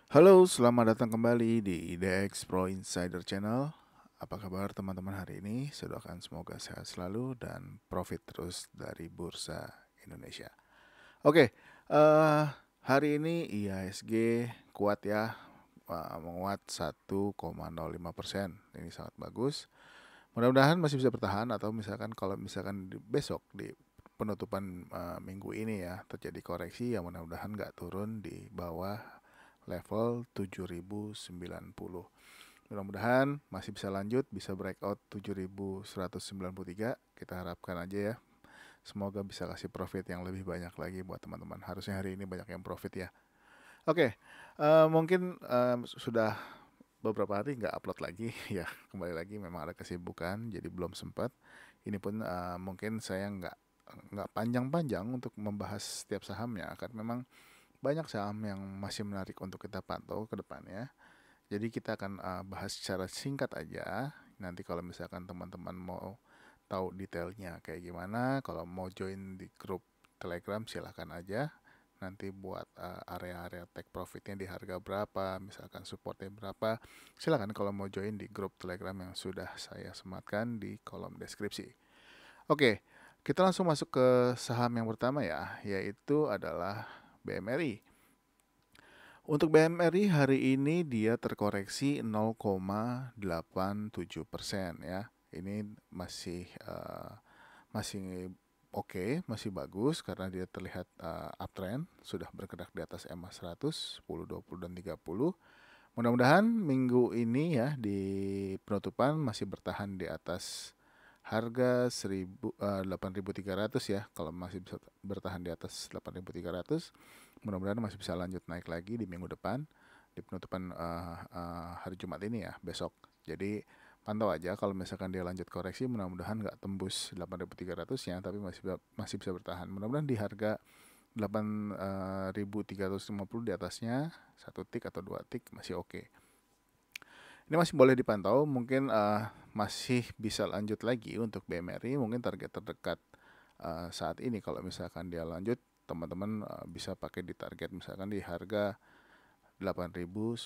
Halo, selamat datang kembali di IDX Pro Insider Channel. Apa kabar teman-teman hari ini? Saya doakan semoga sehat selalu dan profit terus dari Bursa Indonesia. Oke, hari ini IHSG kuat ya, menguat 1,05%. Ini sangat bagus. Mudah-mudahan masih bisa bertahan atau misalkan kalau misalkan besok di penutupan minggu ini ya terjadi koreksi, ya mudah-mudahan nggak turun di bawah level 7090. Mudah-mudahan masih bisa lanjut, bisa breakout 7193. Kita harapkan aja ya. Semoga bisa kasih profit yang lebih banyak lagi buat teman-teman. Harusnya hari ini banyak yang profit ya. Oke, mungkin sudah beberapa hari nggak upload lagi ya. Kembali lagi memang ada kesibukan, jadi belum sempat. Ini pun mungkin saya nggak panjang-panjang untuk membahas setiap sahamnya, karena memang banyak saham yang masih menarik untuk kita pantau ke depannya. Jadi kita akan bahas secara singkat aja. Nanti kalau misalkan teman-teman mau tahu detailnya kayak gimana, kalau mau join di grup Telegram silahkan aja. Nanti buat area-area take profitnya di harga berapa, misalkan supportnya berapa. Silahkan kalau mau join di grup Telegram yang sudah saya sematkan di kolom deskripsi. Oke, kita langsung masuk ke saham yang pertama ya, yaitu adalah BMRI. Untuk BMRI hari ini dia terkoreksi 0,87% ya. Ini masih oke, masih bagus karena dia terlihat uptrend, sudah bergerak di atas EMA 100, 10, 20 dan 30. Mudah-mudahan minggu ini ya di penutupan masih bertahan di atas harga 8.300 ya. Kalau masih bisa bertahan di atas 8.300, mudah-mudahan masih bisa lanjut naik lagi di minggu depan di penutupan hari Jumat ini ya, besok. Jadi pantau aja, kalau misalkan dia lanjut koreksi mudah-mudahan nggak tembus 8.300-nya, tapi masih bisa bertahan. Mudah-mudahan di harga 8.350 di atasnya, satu tick atau dua tick masih oke. Ini masih boleh dipantau, mungkin masih bisa lanjut lagi untuk BMRI. Mungkin target terdekat saat ini kalau misalkan dia lanjut, teman-teman bisa pakai di target misalkan di harga 8.950.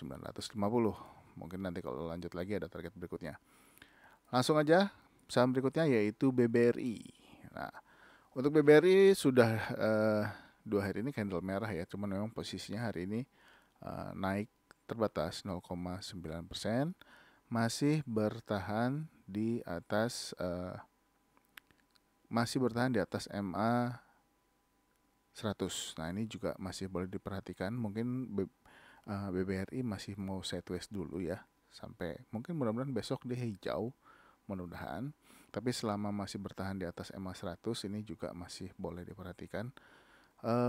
Mungkin nanti kalau lanjut lagi ada target berikutnya. Langsung aja saham berikutnya yaitu BBRI. Nah, untuk BBRI sudah 2 hari ini candle merah ya, cuman memang posisinya hari ini naik terbatas 0,9%, masih bertahan di atas MA 100. Nah, ini juga masih boleh diperhatikan. Mungkin BBRI masih mau sideways dulu ya, sampai mungkin mudah-mudahan besok dia hijau, mudah-mudahan. Tapi selama masih bertahan di atas EMA 100 ini juga masih boleh diperhatikan.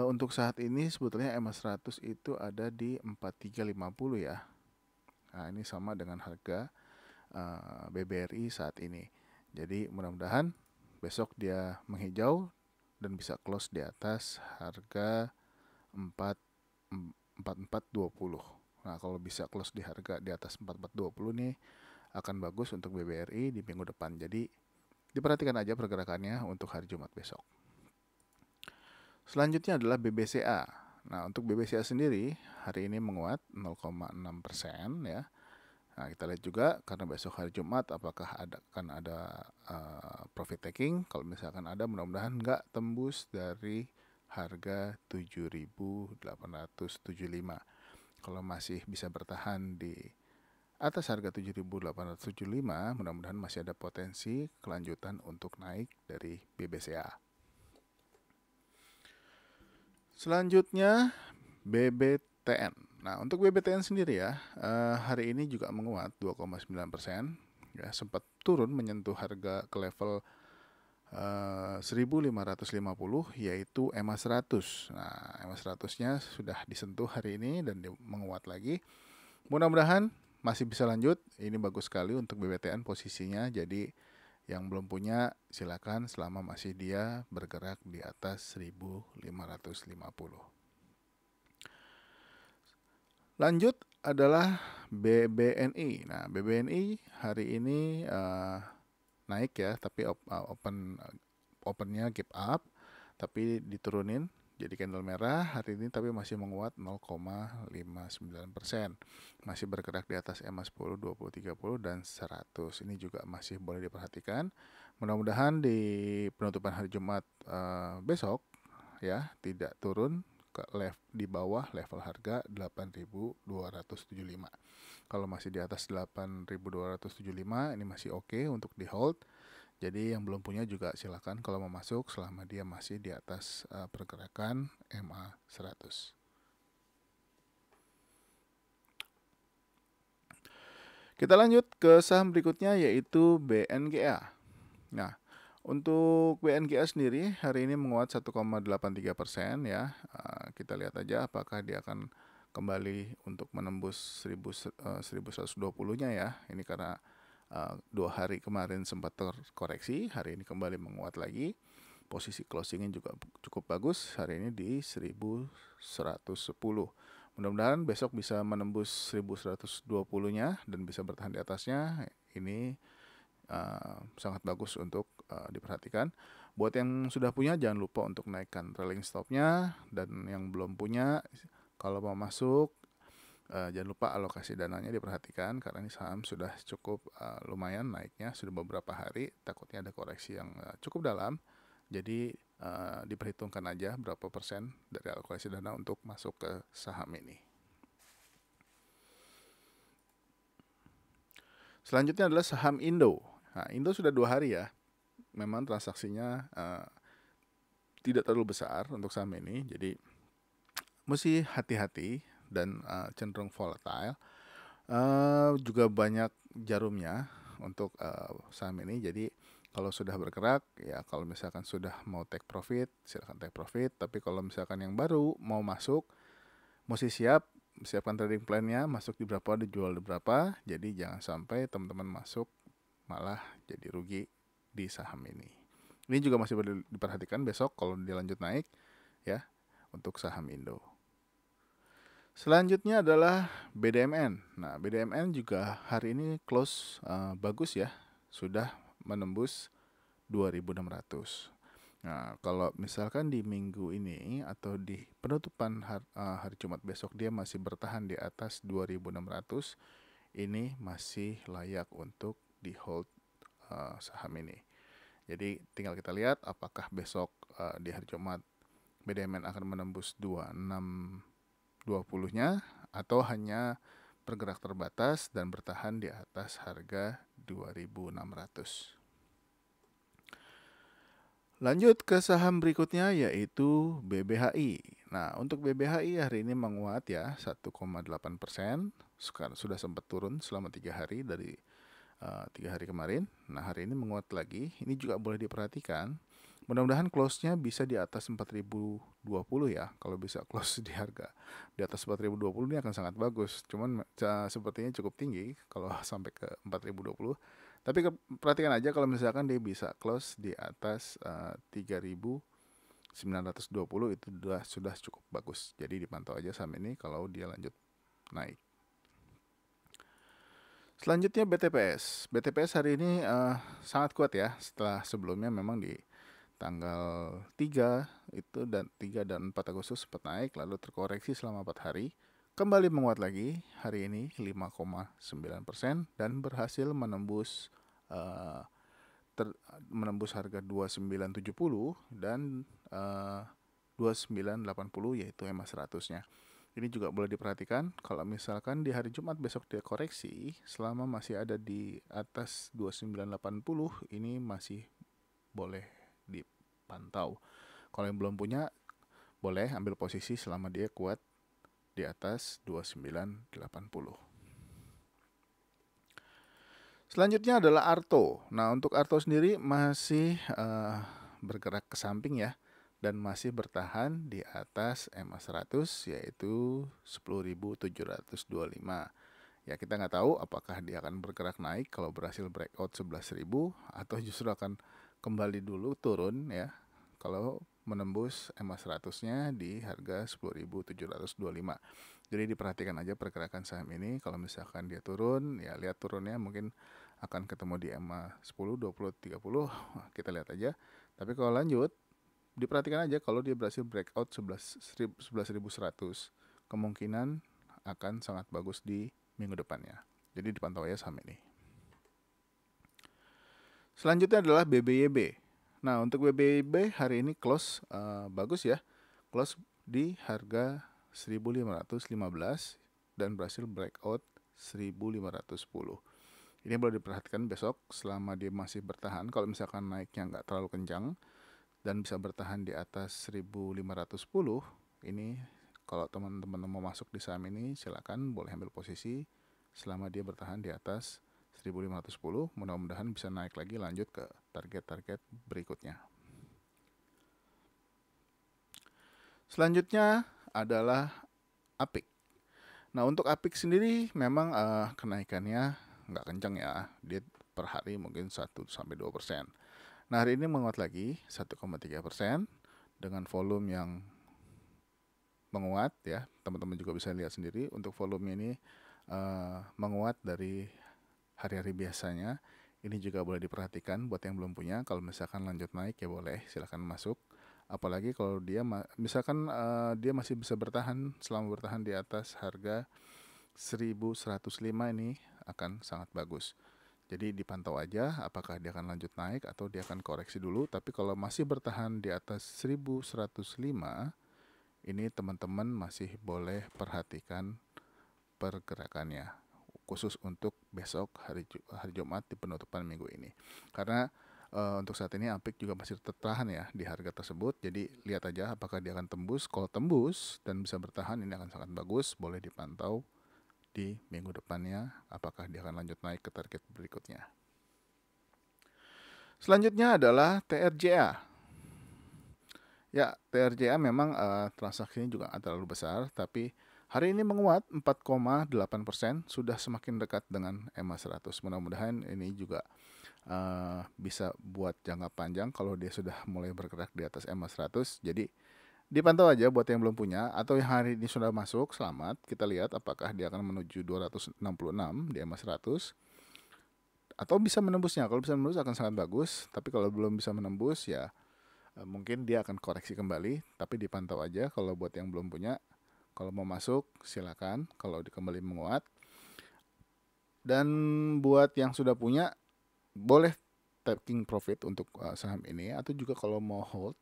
Untuk saat ini sebetulnya EMA 100 itu ada di 4350 ya. Nah, ini sama dengan harga BBRI saat ini. Jadi mudah-mudahan besok dia menghijau dan bisa close di atas harga 4420. Nah, kalau bisa close di harga di atas 4420 nih akan bagus untuk BBRI di minggu depan. Jadi diperhatikan aja pergerakannya untuk hari Jumat besok. Selanjutnya adalah BBCA. Nah, untuk BBCA sendiri hari ini menguat 0,6% ya. Nah, kita lihat juga karena besok hari Jumat apakah akan ada profit taking. Kalau misalkan ada, mudah-mudahan nggak tembus dari harga 7.875. Kalau masih bisa bertahan di atas harga 7.875, mudah-mudahan masih ada potensi kelanjutan untuk naik dari BBCA. Selanjutnya BBTN. Nah, untuk BBTN sendiri ya, hari ini juga menguat 2,9%. Ya, sempat turun menyentuh harga ke level 1.550 yaitu EMA 100. Nah, EMA 100-nya sudah disentuh hari ini dan menguat lagi. Mudah-mudahan masih bisa lanjut. Ini bagus sekali untuk BBTN posisinya. Jadi yang belum punya silakan selama masih dia bergerak di atas 1.550. Lanjut adalah BBNI. Nah, BBNI hari ini naik ya, tapi opennya gap up, tapi diturunin Jadi candle merah hari ini tapi masih menguat 0,59%. Masih bergerak di atas EMA 10, 20, 30 dan 100. Ini juga masih boleh diperhatikan. Mudah-mudahan di penutupan hari Jumat besok ya tidak turun ke di bawah level harga 8.275. Kalau masih di atas 8.275 ini masih oke untuk di hold. Jadi yang belum punya juga silakan kalau mau masuk selama dia masih di atas pergerakan MA 100. Kita lanjut ke saham berikutnya yaitu BNGA. Nah, untuk BNGA sendiri hari ini menguat 1,83% ya. Kita lihat aja apakah dia akan kembali untuk menembus 1120-nya ya. Ini karena 2 hari kemarin sempat terkoreksi, hari ini kembali menguat lagi. Posisi closingnya juga cukup bagus, hari ini di 1110. Mudah-mudahan besok bisa menembus 1120-nya dan bisa bertahan di atasnya. Ini sangat bagus untuk diperhatikan. Buat yang sudah punya jangan lupa untuk naikkan trailing stopnya, dan yang belum punya kalau mau masuk jangan lupa alokasi dananya diperhatikan karena ini saham sudah cukup lumayan naiknya, sudah beberapa hari, takutnya ada koreksi yang cukup dalam. Jadi diperhitungkan aja berapa persen dari alokasi dana untuk masuk ke saham ini. Selanjutnya adalah saham Indo. Nah, Indo sudah 2 hari ya. Memang transaksinya tidak terlalu besar untuk saham ini, jadi mesti hati-hati dan cenderung volatile. Juga banyak jarumnya untuk saham ini. Jadi kalau sudah bergerak ya, kalau misalkan sudah mau take profit silakan take profit. Tapi kalau misalkan yang baru mau masuk, mesti siapkan trading plan-nya, masuk di berapa, dijual di berapa. Jadi jangan sampai teman-teman masuk malah jadi rugi di saham ini. Ini juga masih perlu diperhatikan besok kalau dia lanjut naik ya untuk saham Indo. Selanjutnya adalah BDMN. Nah, BDMN juga hari ini close bagus ya, sudah menembus 2.600. Nah, kalau misalkan di minggu ini atau di penutupan hari Jumat besok dia masih bertahan di atas 2.600, ini masih layak untuk di hold saham ini. Jadi tinggal kita lihat apakah besok di hari Jumat BDMN akan menembus 2620-nya atau hanya bergerak terbatas dan bertahan di atas harga 2.600. Lanjut ke saham berikutnya yaitu BBHI. Nah, untuk BBHI hari ini menguat ya 1,8%. Sekarang sudah sempat turun selama 3 hari dari 3 hari kemarin. Nah, hari ini menguat lagi. Ini juga boleh diperhatikan. Mudah-mudahan close-nya bisa di atas 4.020 ya. Kalau bisa close di harga di atas 4.020 ini akan sangat bagus. Cuman sepertinya cukup tinggi kalau sampai ke 4.020. Tapi perhatikan aja kalau misalkan dia bisa close di atas 3.920 itu sudah cukup bagus. Jadi dipantau aja saham ini kalau dia lanjut naik. Selanjutnya BTPS. BTPS hari ini sangat kuat ya, setelah sebelumnya memang di tanggal 3 itu dan 4 Agustus sempat naik lalu terkoreksi selama 4 hari. Kembali menguat lagi hari ini 5,9% dan berhasil menembus harga 2970 dan 2980 yaitu EMA 100-nya. Ini juga boleh diperhatikan kalau misalkan di hari Jumat besok dia koreksi selama masih ada di atas 2980 ini masih boleh dipantau. Kalau yang belum punya boleh ambil posisi selama dia kuat di atas 2980. Selanjutnya adalah Arto. Nah, untuk Arto sendiri masih bergerak ke samping ya dan masih bertahan di atas EMA 100 yaitu 10.725. Ya, kita nggak tahu apakah dia akan bergerak naik kalau berhasil breakout 11.000 atau justru akan kembali dulu turun ya kalau menembus EMA 100-nya di harga 10.725. Jadi diperhatikan aja pergerakan saham ini. Kalau misalkan dia turun, ya lihat turunnya mungkin akan ketemu di EMA 10, 20, 30. Kita lihat aja. Tapi kalau lanjut diperhatikan aja kalau dia berhasil breakout 11.100, kemungkinan akan sangat bagus di minggu depannya. Jadi dipantau ya saham ini. Selanjutnya adalah BBYB. Nah, untuk BBYB hari ini close bagus ya. Close di harga 1.515 dan berhasil breakout 1.510. Ini boleh diperhatikan besok selama dia masih bertahan. Kalau misalkan naiknya nggak terlalu kencang dan bisa bertahan di atas 1.510, ini kalau teman-teman mau masuk di saham ini silakan boleh ambil posisi selama dia bertahan di atas 1.510. Mudah-mudahan bisa naik lagi lanjut ke target-target berikutnya. Selanjutnya adalah APIK. Nah, untuk APIK sendiri memang kenaikannya nggak kencang ya. Dia per hari mungkin 1-2%. Nah, hari ini menguat lagi 1,3% dengan volume yang menguat ya. Teman-teman juga bisa lihat sendiri untuk volume ini menguat dari hari-hari biasanya. Ini juga boleh diperhatikan buat yang belum punya. Kalau misalkan lanjut naik ya boleh, silahkan masuk. Apalagi kalau dia misalkan dia masih bisa bertahan selama bertahan di atas harga 1.105, ini akan sangat bagus. Jadi dipantau aja apakah dia akan lanjut naik atau dia akan koreksi dulu. Tapi kalau masih bertahan di atas 1.105, ini teman-teman masih boleh perhatikan pergerakannya, khusus untuk besok hari Jumat di penutupan minggu ini. Karena untuk saat ini APIK juga masih tertahan ya di harga tersebut. Jadi lihat aja apakah dia akan tembus. Kalau tembus dan bisa bertahan, ini akan sangat bagus. Boleh dipantau di minggu depannya apakah dia akan lanjut naik ke target berikutnya. Selanjutnya adalah TRJA. Ya, TRJA memang transaksinya juga tidak terlalu besar, tapi hari ini menguat 4,8%, sudah semakin dekat dengan EMA 100. Mudah-mudahan ini juga bisa buat jangka panjang kalau dia sudah mulai bergerak di atas EMA 100. Jadi dipantau aja buat yang belum punya atau yang hari ini sudah masuk, selamat. Kita lihat apakah dia akan menuju 266 di EMA 100 atau bisa menembusnya. Kalau bisa menembus akan sangat bagus, tapi kalau belum bisa menembus ya mungkin dia akan koreksi kembali. Tapi dipantau aja kalau buat yang belum punya. Kalau mau masuk silakan kalau kembali menguat. Dan buat yang sudah punya boleh taking profit untuk saham ini, atau juga kalau mau hold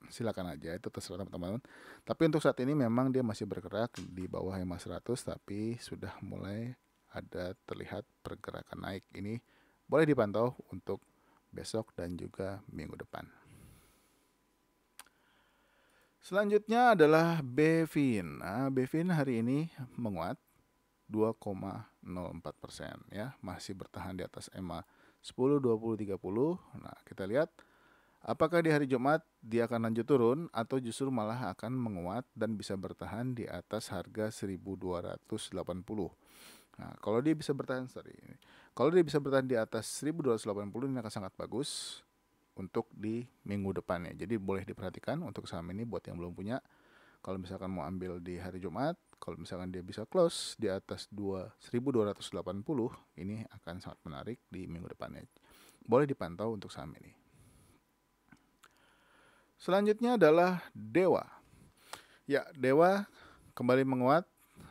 silakan aja, itu terserah teman-teman. Tapi untuk saat ini memang dia masih bergerak di bawah EMA 100, tapi sudah mulai ada terlihat pergerakan naik. Ini boleh dipantau untuk besok dan juga minggu depan. Selanjutnya adalah BVIN. Nah, BVIN hari ini menguat 2,04% ya, masih bertahan di atas EMA 10, 20, 30. Nah, kita lihat apakah di hari Jumat dia akan lanjut turun atau justru malah akan menguat dan bisa bertahan di atas harga 1.280. Nah, kalau dia bisa bertahan di atas 1.280, ini akan sangat bagus untuk di minggu depannya. Jadi boleh diperhatikan untuk saham ini buat yang belum punya. Kalau misalkan mau ambil di hari Jumat, kalau misalkan dia bisa close di atas 1.280, ini akan sangat menarik di minggu depannya. Boleh dipantau untuk saham ini. Selanjutnya adalah Dewa. Ya, Dewa kembali menguat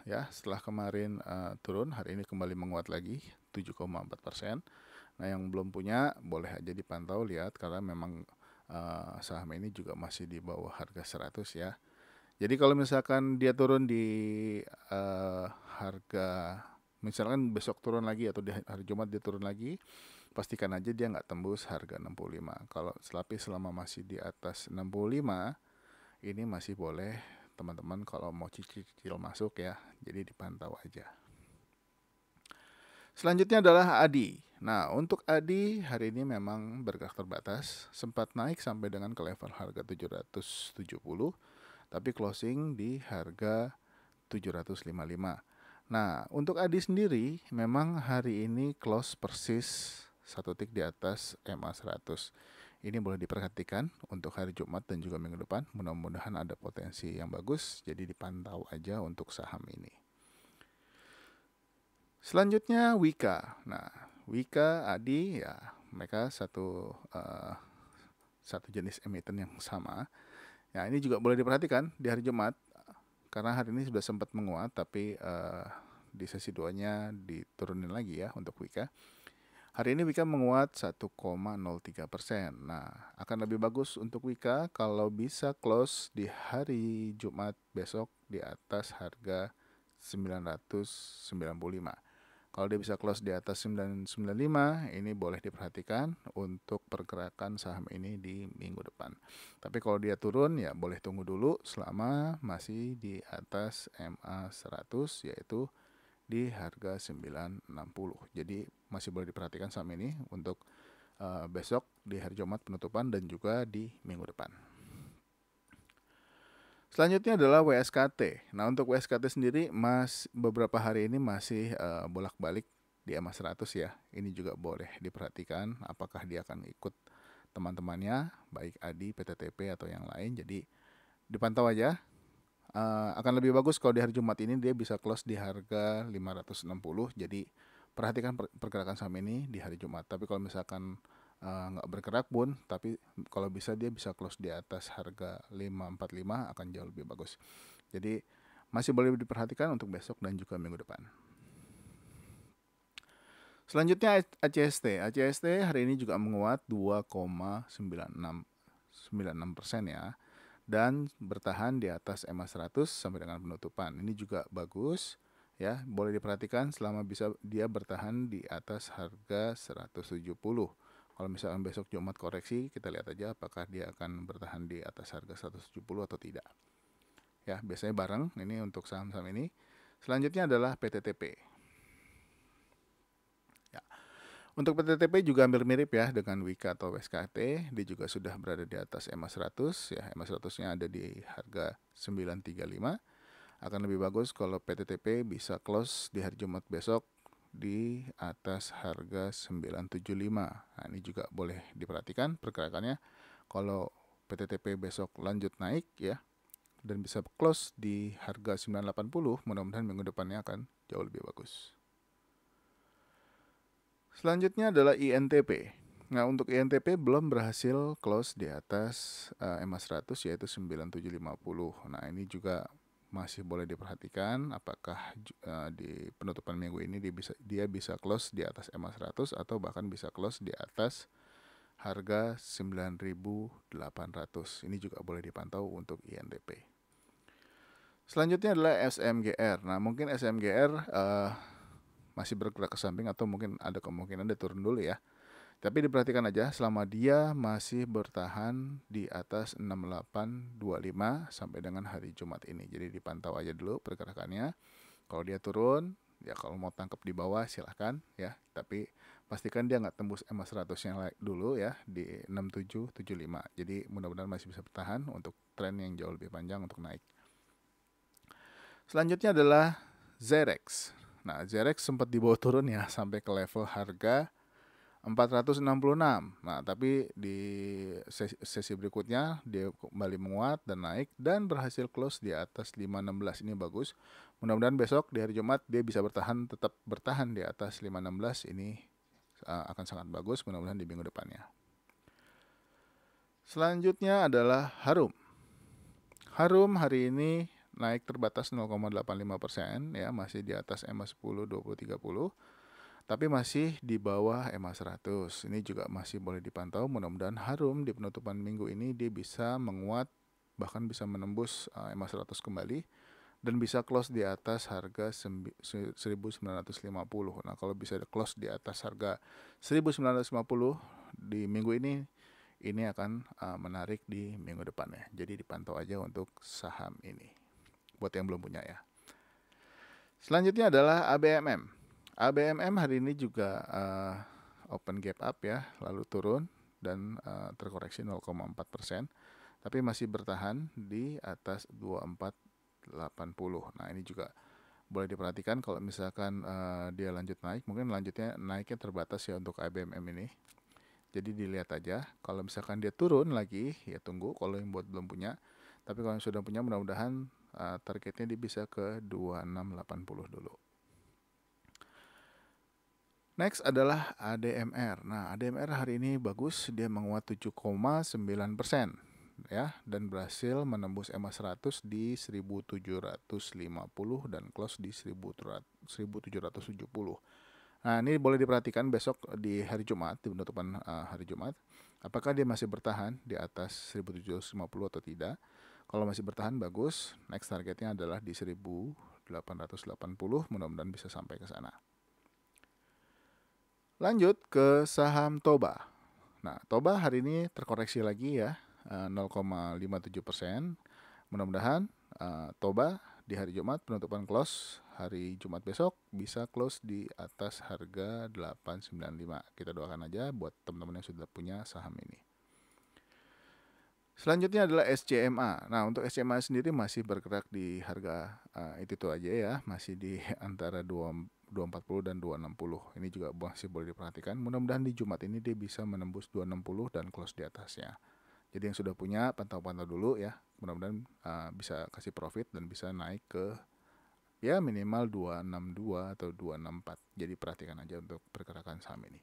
ya setelah kemarin turun, hari ini kembali menguat lagi 7,4%. Nah, yang belum punya boleh aja dipantau, lihat karena memang saham ini juga masih di bawah harga 100 ya. Jadi kalau misalkan dia turun di harga, misalkan besok turun lagi atau di hari Jumat dia turun lagi, pastikan aja dia nggak tembus harga 65. Kalau selama masih di atas 65, ini masih boleh teman-teman kalau mau cicil masuk ya. Jadi dipantau aja. Selanjutnya adalah ADI. Nah, untuk ADI hari ini memang bergerak terbatas, sempat naik sampai dengan ke level harga 770, tapi closing di harga 755. Nah, untuk ADI sendiri memang hari ini close persis 1 tick di atas EMA 100. Ini boleh diperhatikan untuk hari Jumat dan juga minggu depan. Mudah-mudahan ada potensi yang bagus, jadi dipantau aja untuk saham ini. Selanjutnya Wika. Nah, Wika, ADI ya mereka satu jenis emiten yang sama. Ya, ini juga boleh diperhatikan di hari Jumat karena hari ini sudah sempat menguat, tapi di sesi 2-nya diturunin lagi ya untuk Wika. Hari ini Wika menguat 1,03%. Nah, akan lebih bagus untuk Wika kalau bisa close di hari Jumat besok di atas harga 995. Kalau dia bisa close di atas 995, ini boleh diperhatikan untuk pergerakan saham ini di minggu depan. Tapi kalau dia turun, ya boleh tunggu dulu selama masih di atas MA 100, yaitu di harga 960. Jadi masih boleh diperhatikan saham ini untuk besok di hari Jumat penutupan dan juga di minggu depan. Selanjutnya adalah WSKT. Nah, untuk WSKT sendiri beberapa hari ini masih bolak-balik di MA 100 ya. Ini juga boleh diperhatikan apakah dia akan ikut teman-temannya, baik ADI, PTTP atau yang lain. Jadi dipantau aja. Akan lebih bagus kalau di hari Jumat ini dia bisa close di harga 560. Jadi perhatikan pergerakan saham ini di hari Jumat. Tapi kalau misalkan nggak bergerak pun, tapi kalau bisa dia bisa close di atas harga 545 akan jauh lebih bagus. Jadi masih boleh diperhatikan untuk besok dan juga minggu depan. Selanjutnya ACST. ACST hari ini juga menguat 2,96% ya, dan bertahan di atas MA 100 sampai dengan penutupan. Ini juga bagus ya, boleh diperhatikan selama bisa dia bertahan di atas harga 170. Kalau misalkan besok Jumat koreksi, kita lihat aja apakah dia akan bertahan di atas harga 170 atau tidak. Ya, biasanya bareng ini untuk saham-saham ini. Selanjutnya adalah PTTP. Ya. Untuk PTTP juga hampir mirip ya dengan Wika atau WSKT. Dia juga sudah berada di atas MA 100 ya. MA 100-nya ada di harga 935. Akan lebih bagus kalau PTTP bisa close di hari Jumat besok di atas harga 975. Nah, ini juga boleh diperhatikan pergerakannya. Kalau PTTP besok lanjut naik ya dan bisa close di harga 980, mudah-mudahan minggu depannya akan jauh lebih bagus. Selanjutnya adalah INTP. Nah, untuk INTP belum berhasil close di atas MA 100 yaitu 9750. Nah, ini juga masih boleh diperhatikan apakah di penutupan minggu ini dia bisa close di atas MA 100 atau bahkan bisa close di atas harga 9.800. Ini juga boleh dipantau untuk INTP. Selanjutnya adalah SMGR. Nah, mungkin SMGR masih bergerak ke samping atau mungkin ada kemungkinan dia turun dulu ya. Tapi diperhatikan aja selama dia masih bertahan di atas 6825 sampai dengan hari Jumat ini. Jadi dipantau aja dulu pergerakannya. Kalau dia turun, ya kalau mau tangkap di bawah silahkan ya. Tapi pastikan dia nggak tembus MA 100 yang dulu ya di 6775. Jadi mudah-mudahan masih bisa bertahan untuk tren yang jauh lebih panjang untuk naik. Selanjutnya adalah Zerex. Nah, Zerex sempat dibawa turun ya sampai ke level harga 466. Nah, tapi di sesi berikutnya dia kembali menguat dan naik dan berhasil close di atas 516. Ini bagus. Mudah-mudahan besok di hari Jumat dia bisa tetap bertahan di atas 516. Ini akan sangat bagus, mudah-mudahan di minggu depannya. Selanjutnya adalah Harum. Harum hari ini naik terbatas 0,85% ya, masih di atas MA 10, 20, 30. Tapi masih di bawah MA 100. Ini juga masih boleh dipantau. Mudah-mudahan Harum di penutupan minggu ini dia bisa menguat, bahkan bisa menembus MA 100 kembali dan bisa close di atas harga 1950. Nah, kalau bisa close di atas harga 1950 di minggu ini akan menarik di minggu depannya. Jadi dipantau aja untuk saham ini buat yang belum punya ya. Selanjutnya adalah ABMM. ABMM hari ini juga open gap up ya, lalu turun dan terkoreksi 0,4%, tapi masih bertahan di atas 2480. Nah, ini juga boleh diperhatikan kalau misalkan dia lanjut naik, mungkin naiknya terbatas ya untuk ABMM ini. Jadi dilihat aja, kalau misalkan dia turun lagi ya tunggu kalau yang buat belum punya. Tapi kalau yang sudah punya mudah-mudahan targetnya dia bisa ke 2680 dulu. Next adalah ADMR. Nah, ADMR hari ini bagus, dia menguat 7,9% ya, dan berhasil menembus EMA 100 di 1750 dan close di 1770. Nah, ini boleh diperhatikan besok di hari Jumat, di penutupan hari Jumat, apakah dia masih bertahan di atas 1750 atau tidak. Kalau masih bertahan bagus, next targetnya adalah di 1880, mudah-mudahan bisa sampai ke sana. Lanjut ke saham Toba. Nah, Toba hari ini terkoreksi lagi ya, 0,57%. Mudah-mudahan Toba di hari Jumat penutupan close hari Jumat besok bisa close di atas harga 895. Kita doakan aja buat teman-teman yang sudah punya saham ini. Selanjutnya adalah SCMA. Nah, untuk SCMA sendiri masih bergerak di harga itu aja ya, masih di antara 240 dan 260. Ini juga masih boleh diperhatikan. Mudah-mudahan di Jumat ini dia bisa menembus 260 dan close di atasnya. Jadi yang sudah punya pantau-pantau dulu ya. Mudah-mudahan bisa kasih profit dan bisa naik ke ya minimal 262 atau 264. Jadi perhatikan aja untuk pergerakan saham ini.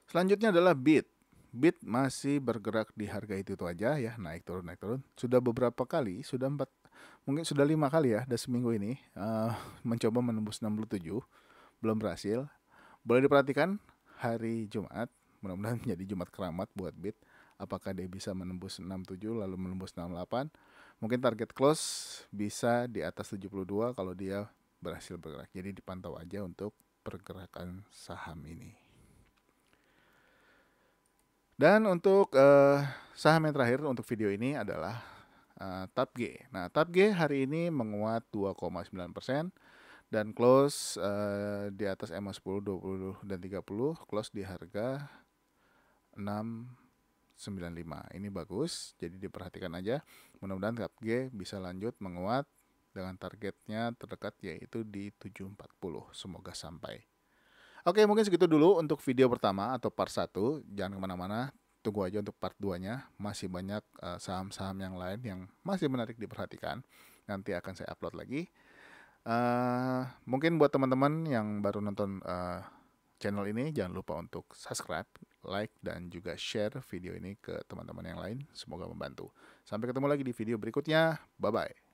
Selanjutnya adalah BIT. BIT masih bergerak di harga itu aja ya, naik turun. Sudah beberapa kali, mungkin sudah 5 kali ya, dari seminggu ini mencoba menembus 67, belum berhasil. Boleh diperhatikan hari Jumat, mudah-mudahan jadi Jumat keramat buat BIT. Apakah dia bisa menembus 67 lalu menembus 68? Mungkin target close bisa di atas 72 kalau dia berhasil bergerak. Jadi dipantau aja untuk pergerakan saham ini. Dan untuk saham yang terakhir untuk video ini adalah TAPG. Nah, TAPG hari ini menguat 2,9% dan close di atas EMA 10, 20, dan 30, close di harga 695. Ini bagus, jadi diperhatikan aja. Mudah-mudahan TAPG bisa lanjut menguat dengan targetnya terdekat yaitu di 740. Semoga sampai. Oke, mungkin segitu dulu untuk video pertama atau part 1. Jangan kemana-mana, tunggu aja untuk part 2-nya. Masih banyak saham-saham yang lain yang masih menarik diperhatikan. Nanti akan saya upload lagi. Mungkin buat teman-teman yang baru nonton channel ini, jangan lupa untuk subscribe, like, dan juga share video ini ke teman-teman yang lain. Semoga membantu. Sampai ketemu lagi di video berikutnya. Bye-bye.